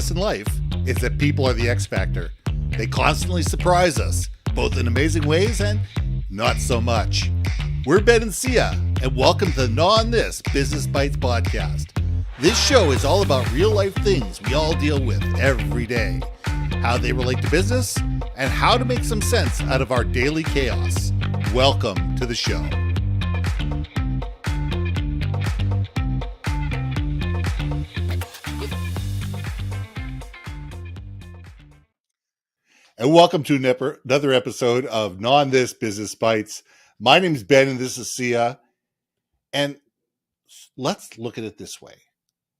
In life is that people are the X factor. They constantly surprise us, both in amazing ways and not so much. We're Ben and Sia, and welcome to the Gnaw on This Business Bites podcast. This show is all about real life things we all deal with every day, how they relate to business, and how to make some sense out of our daily chaos. Welcome to the show. And welcome to another episode of Gnaw on This Business Bites. My name's Ben and this is Sia. And let's look at it this way.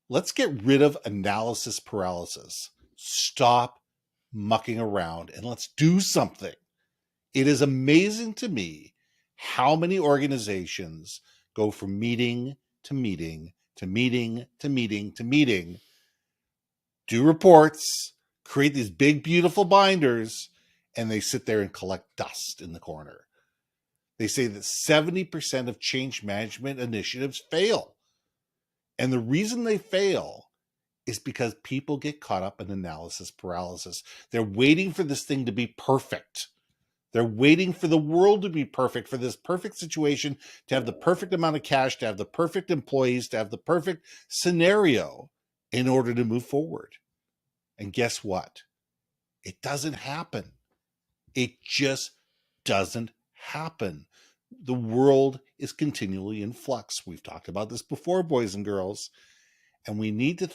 Let's get rid of analysis paralysis. Stop mucking around and let's do something. It is amazing to me how many organizations go from meeting to meeting to meeting to meeting to meeting, do reports, create these big, beautiful binders, and they sit there and collect dust in the corner. They say that 70% of change management initiatives fail. And the reason they fail is because people get caught up in analysis paralysis. They're waiting for this thing to be perfect. They're waiting for the world to be perfect, for this perfect situation, to have the perfect amount of cash, to have the perfect employees, to have the perfect scenario in order to move forward. And guess what? It doesn't happen. It just doesn't happen. The world is continually in flux. We've talked about this before, boys and girls. And we need to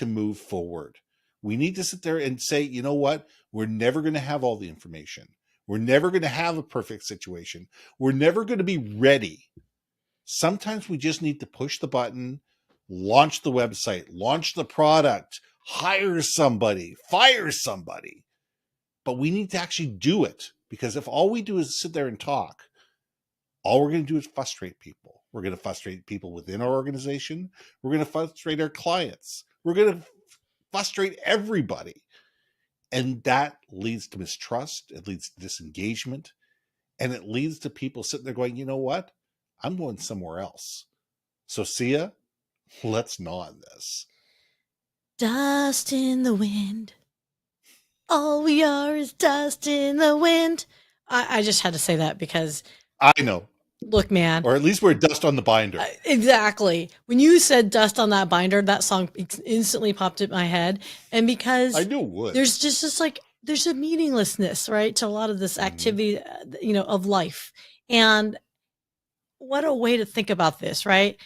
move forward. We need to sit there and say, you know what? We're never going to have all the information. We're never going to have a perfect situation. We're never going to be ready. Sometimes we just need to push the button, launch the website, launch the product, hire somebody, fire somebody. But we need to actually do it, because if all we do is sit there and talk, all we're going to do is frustrate people. We're going to frustrate people within our organization. We're going to frustrate our clients. We're going to frustrate everybody. And that leads to mistrust. It leads to disengagement. And it leads to people sitting there going, you know what? I'm going somewhere else. So Sia, let's gnaw on this. Dust in the wind. All we are is dust in the wind. I just had to say that because I know. Look, man. Or at least we're dust on the binder. Exactly. When you said dust on that binder, that song instantly popped in my head. And because I knew it would. There's just like, there's a meaninglessness, right, to a lot of this activity, of life. And what a way to think about this, right?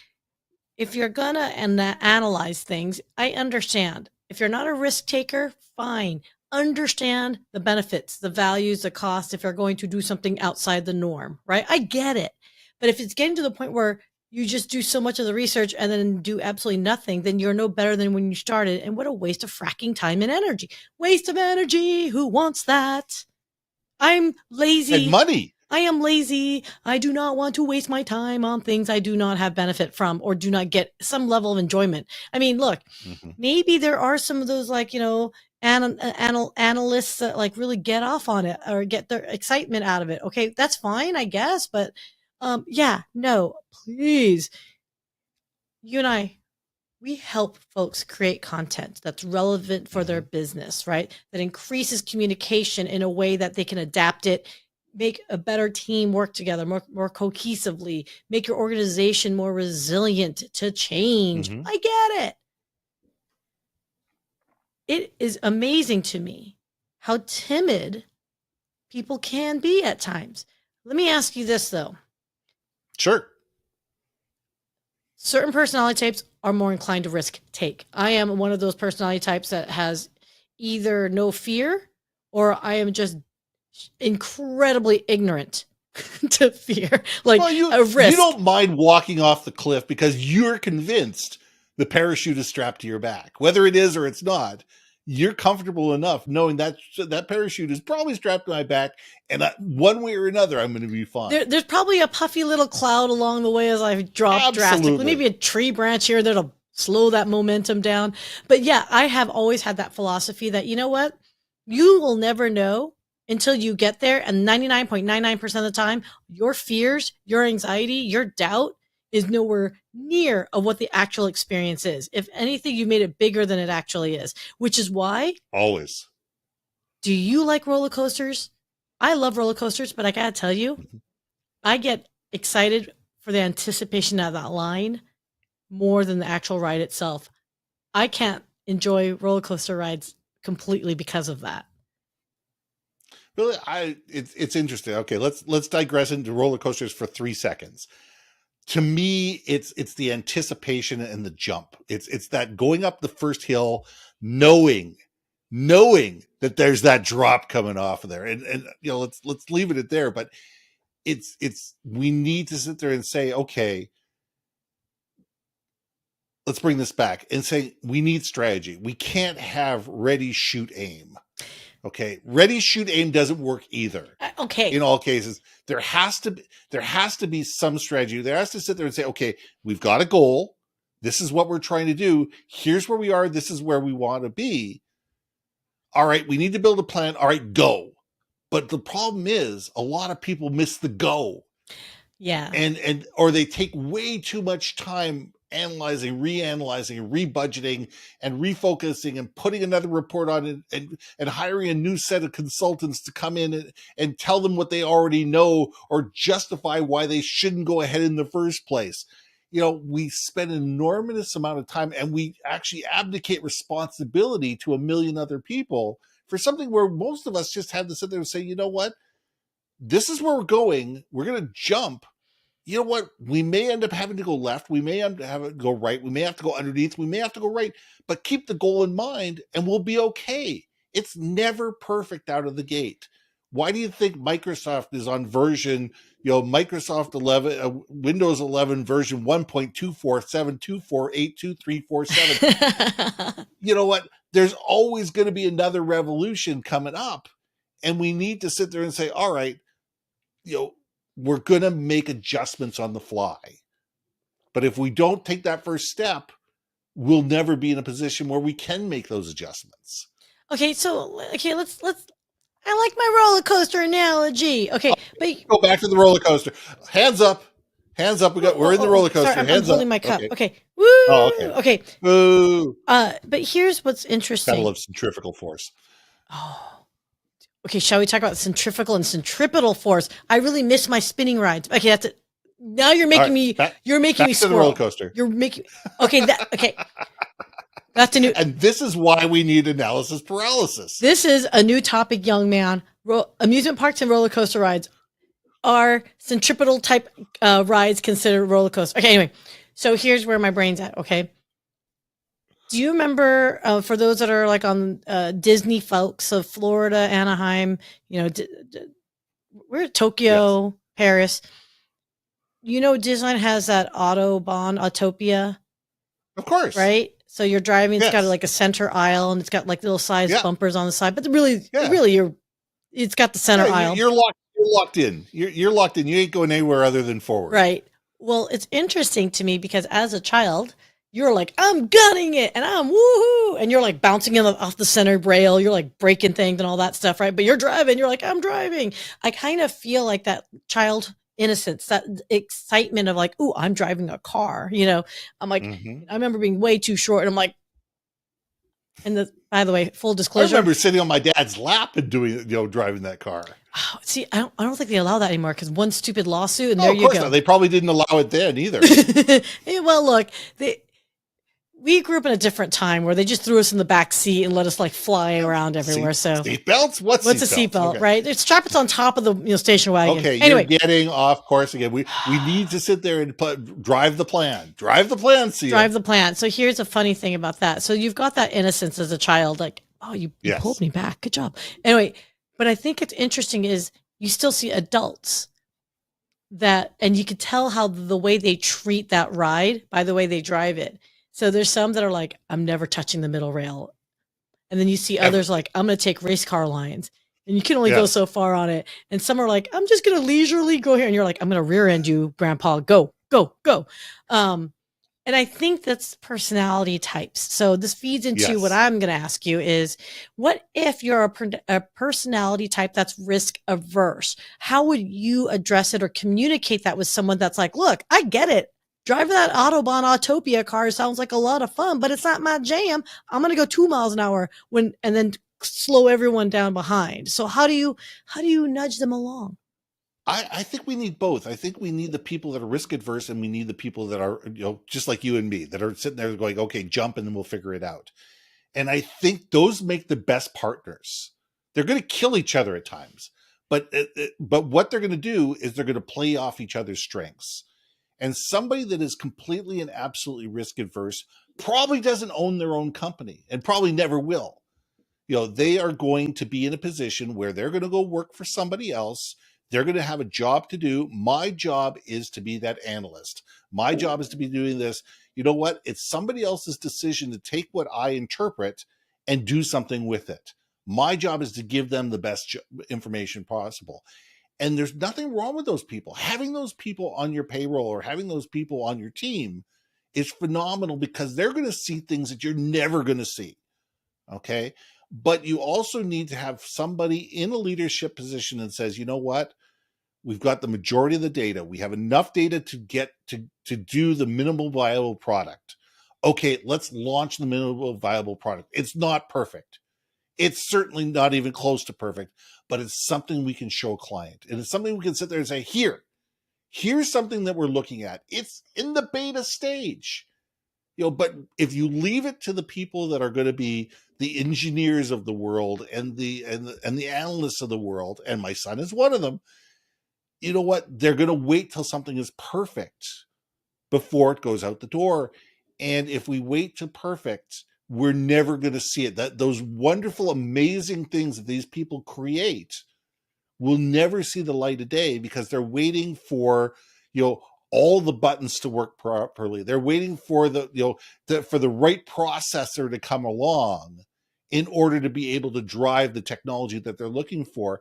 If you're going to analyze things, I understand. If you're not a risk taker, fine. Understand the benefits, the values, the cost if you're going to do something outside the norm, right? I get it. But if it's getting to the point where you just do so much of the research and then do absolutely nothing, then you're no better than when you started. And what a waste of fracking time and energy. Waste of energy. Who wants that? I'm lazy. And money. I am lazy. I do not want to waste my time on things I do not have benefit from or do not get some level of enjoyment. I mean, look, maybe there are some of those analysts that like really get off on it or get their excitement out of it. Okay, that's fine, I guess. But no, please. You and I, we help folks create content that's relevant for their business, right? That increases communication in a way that they can adapt it, make a better team work together more cohesively, make your organization more resilient to change. I get it. It is amazing to me how timid people can be at times. Let me ask you this, though. Sure. Certain personality types are more inclined to risk take. I am one of those personality types that has either no fear or I am just incredibly ignorant to fear, a risk. You don't mind walking off the cliff because you're convinced the parachute is strapped to your back. Whether it is or it's not, you're comfortable enough knowing that that parachute is probably strapped to my back, and one way or another, I'm going to be fine. There's probably a puffy little cloud along the way as I drop drastically. Maybe a tree branch here that'll slow that momentum down. But yeah, I have always had that philosophy that, you know what? You will never know until you get there. And 99.99% of the time, your fears, your anxiety, your doubt is nowhere near of what the actual experience is. If anything, you made it bigger than it actually is, which is why. Always. Do you like roller coasters? I love roller coasters, but I gotta tell you, I get excited for the anticipation of that line more than the actual ride itself. I can't enjoy roller coaster rides completely because of that. Really, it's interesting. Okay, let's digress into roller coasters for 3 seconds. To me, it's the anticipation and the jump. It's that going up the first hill, knowing that there's that drop coming off of there. And let's leave it at there. But it's we need to sit there and say, okay, let's bring this back and say we need strategy. We can't have ready, shoot, aim. Okay, ready, shoot, aim doesn't work either. Okay. In all cases, there has to be some strategy. There has to sit there and say, okay, we've got a goal. This is what we're trying to do. Here's where we are. This is where we want to be. All right, we need to build a plan. All right, go. But the problem is a lot of people miss the go. Yeah. Or they take way too much time analyzing, reanalyzing, rebudgeting, and refocusing, and putting another report on it, and hiring a new set of consultants to come in and tell them what they already know or justify why they shouldn't go ahead in the first place. We spend an enormous amount of time, and we actually abdicate responsibility to a million other people for something where most of us just have to sit there and say, you know what? This is where we're going. We're going to jump. You know what? We may end up having to go left. We may have to go right. We may have to go underneath. We may have to go right, but keep the goal in mind and we'll be okay. It's never perfect out of the gate. Why do you think Microsoft is on version, Microsoft 11, Windows 11 version 1.24724823347? You know what? There's always going to be another revolution coming up, and we need to sit there and say, all right, we're going to make adjustments on the fly. But if we don't take that first step, we'll never be in a position where we can make those adjustments. Okay, let's I like my roller coaster analogy. Okay, but go back to the roller coaster. Hands up. We're in the roller coaster. Sorry, Hands I'm holding up. my cup. Okay. Woo! Oh, okay. Okay. Woo! But here's what's interesting. Battle of centrifugal force. Oh. Okay, shall we talk about centrifugal and centripetal force? I really miss my spinning rides. Okay, that's it. Now you're making me. You're making me squirrel. The roller coaster. You're making. Okay. Okay. That's a new. And this is why we need analysis paralysis. This is a new topic, young man. Amusement parks and roller coaster rides are centripetal type rides considered roller coaster. Okay. Anyway, so here's where my brain's at. Okay. Do you remember, for those that are like on Disney folks of Florida, Anaheim, we're at Tokyo, yes. Paris. Disneyland has that Autobahn, Autopia. Of course. Right? So you're driving, it's got like a center aisle and it's got like little size bumpers on the side, but it's got the center aisle. You're locked in. You're locked in. You ain't going anywhere other than forward. Right. Well, it's interesting to me because as a child, you're like, I'm gunning it and I'm woohoo. And you're like bouncing off the center rail. You're like breaking things and all that stuff, right? But you're driving. You're like, I'm driving. I kind of feel like that child innocence, that excitement of like, ooh, I'm driving a car. I'm like, I remember being way too short. And I'm like, by the way, full disclosure. I remember sitting on my dad's lap and driving that car. Oh, see, I don't think they allow that anymore because one stupid lawsuit and there you go. Not. They probably didn't allow it then either. Well, look, we grew up in a different time where they just threw us in the back seat and let us like fly around everywhere. Seatbelts? What's a seatbelt, okay. Right? They strap us on top of the station wagon. Okay, anyway. You're getting off course again. We need to sit there and drive the plan. Drive the plan, Sia. Drive the plan. So here's a funny thing about that. So you've got that innocence as a child, like, oh, you pulled me back. Good job. Anyway, but I think it's interesting is you still see adults and you could tell how the way they treat that ride by the way they drive it. So there's some that are like, I'm never touching the middle rail. And then you see others like, I'm going to take race car lines. And you can only go so far on it. And some are like, I'm just going to leisurely go here. And you're like, I'm going to rear end you, grandpa. Go, go, go. And I think that's personality types. So this feeds into what I'm going to ask you is, what if you're a personality type that's risk averse? How would you address it or communicate that with someone that's like, look, I get it. driving that Autobahn Autopia car sounds like a lot of fun, but it's not my jam. I'm going to go 2 miles an hour and then slow everyone down behind. So how do you nudge them along? I think we need both. I think we need the people that are risk adverse, and we need the people that are, just like you and me, that are sitting there going, okay, jump and then we'll figure it out. And I think those make the best partners. They're going to kill each other at times, but what they're going to do is they're going to play off each other's strengths. And somebody that is completely and absolutely risk adverse probably doesn't own their own company and probably never will. They are going to be in a position where they're going to go work for somebody else. They're going to have a job to do. My job is to be that analyst. My job is to be doing this. You know what? It's somebody else's decision to take what I interpret and do something with it. My job is to give them the best information possible. And there's nothing wrong with those people. Having those people on your payroll or having those people on your team is phenomenal, because they're going to see things that you're never going to see. Okay? But you also need to have somebody in a leadership position that says, you know what? We've got the majority of the data. We have enough data to get to do the minimal viable product. Okay, let's launch the minimal viable product. It's not perfect. It's certainly not even close to perfect, but it's something we can show a client. And it's something we can sit there and say, here's something that we're looking at. It's in the beta stage. But if you leave it to the people that are going to be the engineers of the world and the analysts of the world, and my son is one of them, you know what? They're going to wait till something is perfect before it goes out the door. And if we wait to perfect, we're never going to see it. Those wonderful, amazing things that these people create will never see the light of day, because they're waiting for, all the buttons to work properly. They're waiting for for the right processor to come along in order to be able to drive the technology that they're looking for,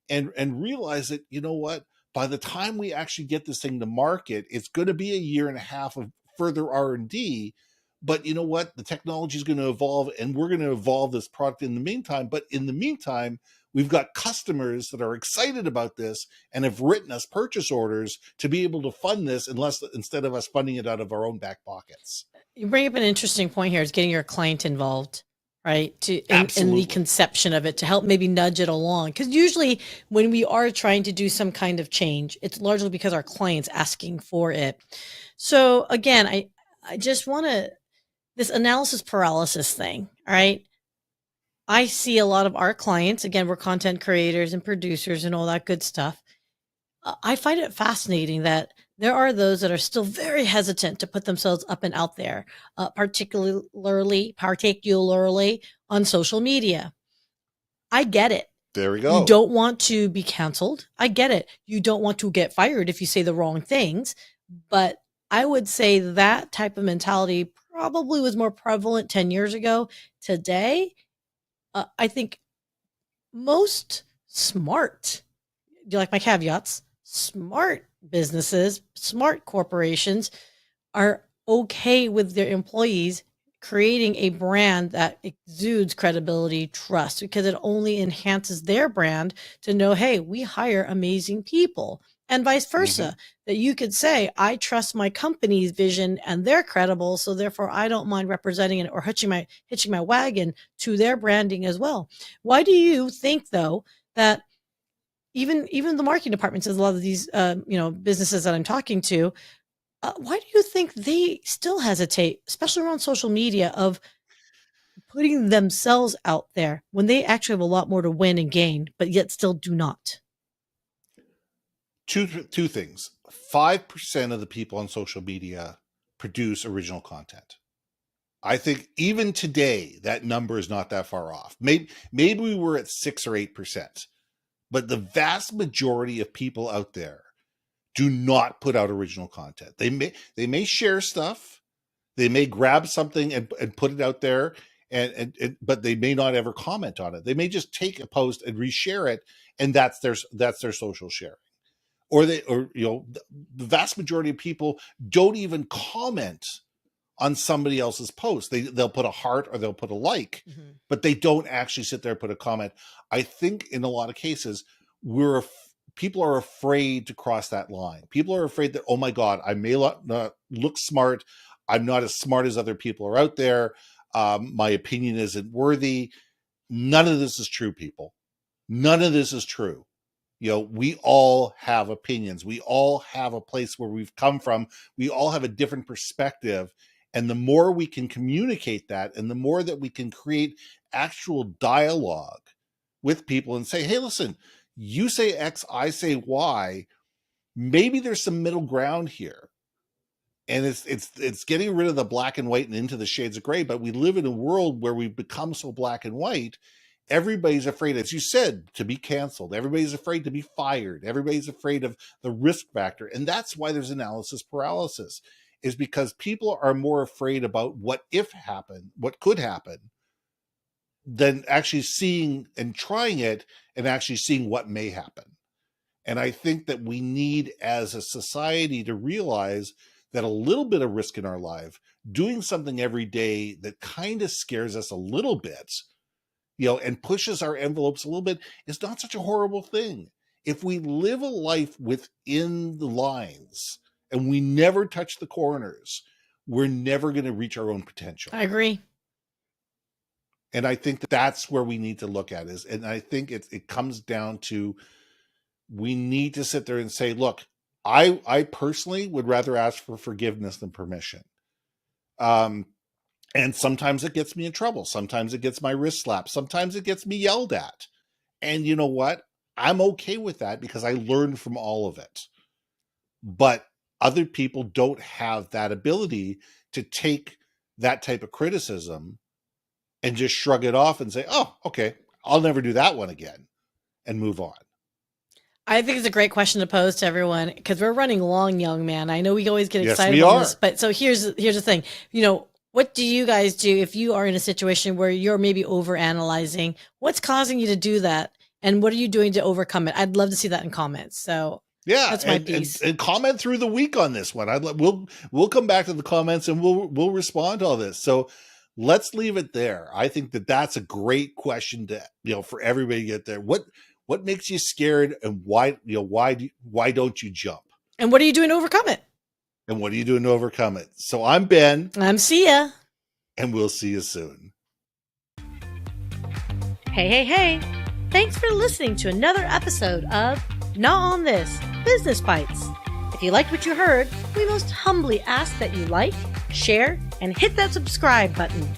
and realize that, you know what, by the time we actually get this thing to market, it's going to be a year and a half of further R&D. But you know what, the technology is going to evolve, and we're going to evolve this product in the meantime. But in the meantime, we've got customers that are excited about this and have written us purchase orders to be able to fund this, instead of us funding it out of our own back pockets. You bring up an interesting point here. Is getting your client involved, right? In the conception of it, to help maybe nudge it along. Because usually when we are trying to do some kind of change, it's largely because our client's asking for it. So again, I just want to, this analysis paralysis thing, all right? I see a lot of our clients, again, we're content creators and producers and all that good stuff. I find it fascinating that there are those that are still very hesitant to put themselves up and out there, particularly on social media. I get it. There we go. You don't want to be canceled. I get it. You don't want to get fired if you say the wrong things. But I would say that type of mentality probably was more prevalent 10 years ago. Today, I think most smart, do you like my caveats? Smart businesses, smart corporations are okay with their employees creating a brand that exudes credibility, trust, because it only enhances their brand to know, hey, we hire amazing people. And vice versa, that you could say, I trust my company's vision and they're credible, so therefore I don't mind representing it or hitching my wagon to their branding as well. Why do you think, though, that even the marketing department says, a lot of these businesses that I'm talking to, why do you think they still hesitate, especially around social media, of putting themselves out there when they actually have a lot more to win and gain, but yet still do not? Two things. 5% of the people on social media produce original content. I think even today, that number is not that far off. Maybe we were at 6 or 8%, but the vast majority of people out there do not put out original content. They may share stuff. They may grab something and put it out there, but they may not ever comment on it. They may just take a post and reshare it, and that's their social sharing. Or the vast majority of people don't even comment on somebody else's post. They'll put a heart or they'll put a like, but they don't actually sit there and put a comment. I think in a lot of cases, we're people are afraid to cross that line. People are afraid that, oh my God, I may not look smart. I'm not as smart as other people are out there. My opinion isn't worthy. None of this is true, people. None of this is true. We all have opinions. We all have a place where we've come from. We all have a different perspective. And the more we can communicate that, and the more that we can create actual dialogue with people and say, hey, listen, you say X, I say Y, maybe there's some middle ground here. And it's getting rid of the black and white and into the shades of gray. But we live in a world where we've become so black and white. Everybody's afraid, as you said, to be canceled. Everybody's afraid to be fired. Everybody's afraid of the risk factor. And that's why there's analysis paralysis, is because people are more afraid about what could happen, than actually seeing and trying it and actually seeing what may happen. And I think that we need, as a society, to realize that a little bit of risk in our life, doing something every day that kind of scares us a little bit, and pushes our envelopes a little bit, is not such a horrible thing. If we live a life within the lines and we never touch the corners, we're never going to reach our own potential. I agree. And I think that's where we need to look at is, and I think it comes down to, we need to sit there and say, look, I personally would rather ask for forgiveness than permission. And sometimes it gets me in trouble. Sometimes it gets my wrist slapped. Sometimes it gets me yelled at. And you know what? I'm okay with that because I learned from all of it. But other people don't have that ability to take that type of criticism and just shrug it off and say, oh, okay, I'll never do that one again, and move on. I think it's a great question to pose to everyone, because we're running long, young man. I know we always get excited about this, but so here's the thing. What do you guys do if you are in a situation where you're maybe overanalyzing? What's causing you to do that? And what are you doing to overcome it? I'd love to see that in comments. So yeah, that's my piece. And comment through the week on this one. We'll come back to the comments and we'll respond to all this. So let's leave it there. I think that's a great question to, for everybody to get there. What makes you scared, and why don't you jump? And what are you doing to overcome it? And what are you doing to overcome it? So I'm Ben. I'm Sia. And we'll see you soon. Hey. Thanks for listening to another episode of Gnaw on This, Business Bites. If you liked what you heard, we most humbly ask that you like, share, and hit that subscribe button.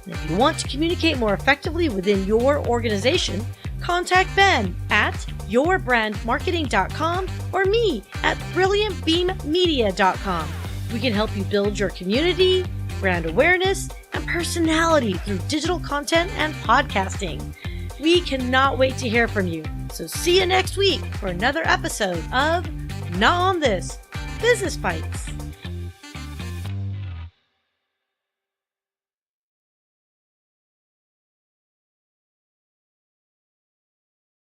And if you want to communicate more effectively within your organization, contact Ben at yourbrandmarketing.com or me at brilliantbeammedia.com. We can help you build your community, brand awareness, and personality through digital content and podcasting. We cannot wait to hear from you. So see you next week for another episode of Gnaw on This, Business Bites.